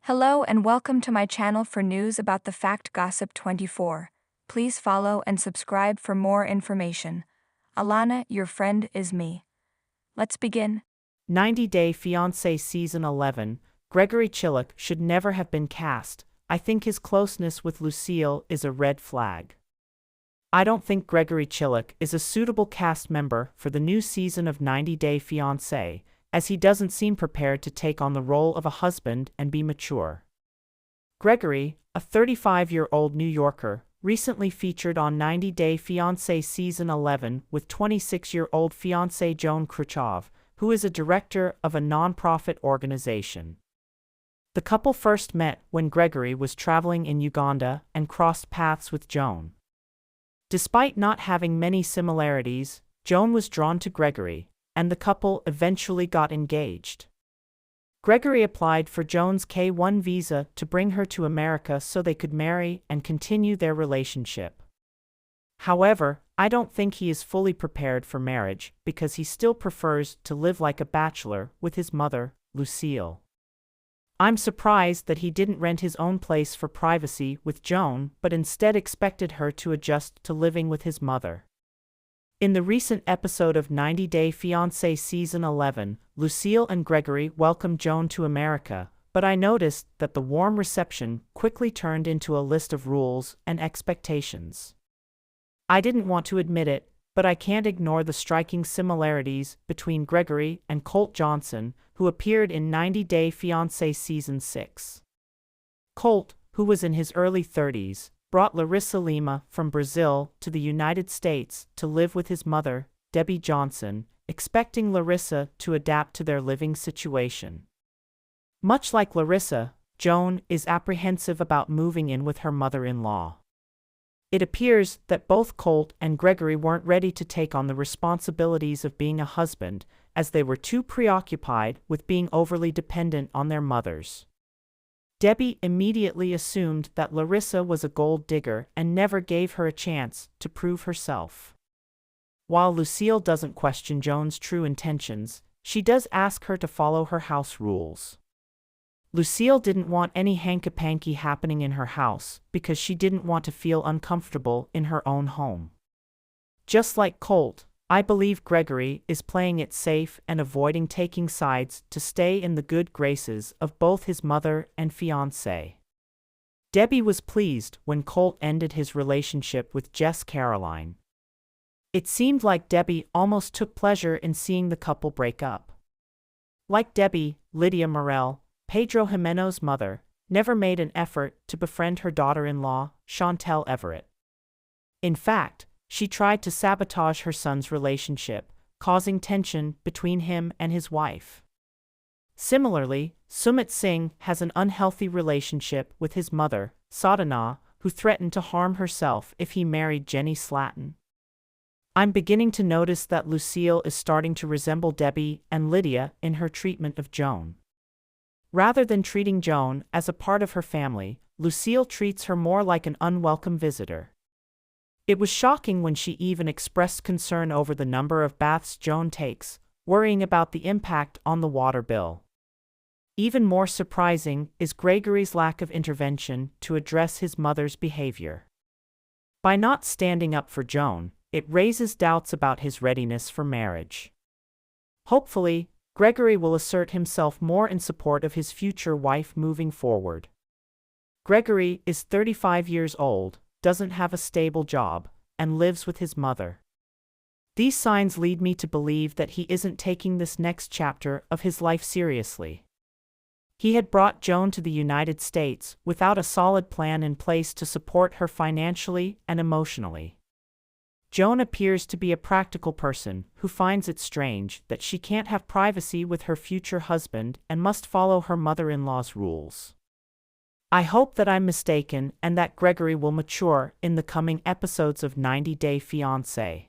Hello and welcome to my channel for news about the Fact Gossip 24. Please follow and subscribe for more information. Alana, your friend, is me. Let's begin. 90 Day Fiancé Season 11, Gregory Chillak should never have been cast. I think his closeness with Lucille is a red flag. I don't think Gregory Chillak is a suitable cast member for the new season of 90 Day Fiancé, as he doesn't seem prepared to take on the role of a husband and be mature. Gregory, a 35-year-old New Yorker, recently featured on 90 Day Fiancé Season 11 with 26-year-old fiancée Joan Khrushchev, who is a director of a non-profit organization. The couple first met when Gregory was traveling in Uganda and crossed paths with Joan. Despite not having many similarities, Joan was drawn to Gregory, and the couple eventually got engaged. Gregory applied for Joan's K-1 visa to bring her to America so they could marry and continue their relationship. However, I don't think he is fully prepared for marriage because he still prefers to live like a bachelor with his mother, Lucille. I'm surprised that he didn't rent his own place for privacy with Joan but instead expected her to adjust to living with his mother. In the recent episode of 90 Day Fiancé Season 11, Lucille and Gregory welcomed Joan to America, but I noticed that the warm reception quickly turned into a list of rules and expectations. I didn't want to admit it, but I can't ignore the striking similarities between Gregory and Colt Johnson, who appeared in 90 Day Fiancé Season 6. Colt, who was in his early 30s, brought Larissa Lima from Brazil to the United States to live with his mother, Debbie Johnson, expecting Larissa to adapt to their living situation. Much like Larissa, Joan is apprehensive about moving in with her mother-in-law. It appears that both Colt and Gregory weren't ready to take on the responsibilities of being a husband, as they were too preoccupied with being overly dependent on their mothers. Debbie immediately assumed that Larissa was a gold digger and never gave her a chance to prove herself. While Lucille doesn't question Joan's true intentions, she does ask her to follow her house rules. Lucille didn't want any hanky-panky happening in her house because she didn't want to feel uncomfortable in her own home. Just like Colt, I believe Gregory is playing it safe and avoiding taking sides to stay in the good graces of both his mother and fiancé. Debbie was pleased when Colt ended his relationship with Jess Caroline. It seemed like Debbie almost took pleasure in seeing the couple break up. Like Debbie, Lydia Morel, Pedro Jiménez's mother, never made an effort to befriend her daughter-in-law, Chantel Everett. In fact, she tried to sabotage her son's relationship, causing tension between him and his wife. Similarly, Sumit Singh has an unhealthy relationship with his mother, Sadhana, who threatened to harm herself if he married Jenny Slatin. I'm beginning to notice that Lucille is starting to resemble Debbie and Lydia in her treatment of Joan. Rather than treating Joan as a part of her family, Lucille treats her more like an unwelcome visitor. It was shocking when she even expressed concern over the number of baths Joan takes, worrying about the impact on the water bill. Even more surprising is Gregory's lack of intervention to address his mother's behavior. By not standing up for Joan, it raises doubts about his readiness for marriage. Hopefully, Gregory will assert himself more in support of his future wife moving forward. Gregory is 35 years old, doesn't have a stable job, and lives with his mother. These signs lead me to believe that he isn't taking this next chapter of his life seriously. He had brought Joan to the United States without a solid plan in place to support her financially and emotionally. Joan appears to be a practical person who finds it strange that she can't have privacy with her future husband and must follow her mother-in-law's rules. I hope that I'm mistaken and that Gregory will mature in the coming episodes of 90 Day Fiancé.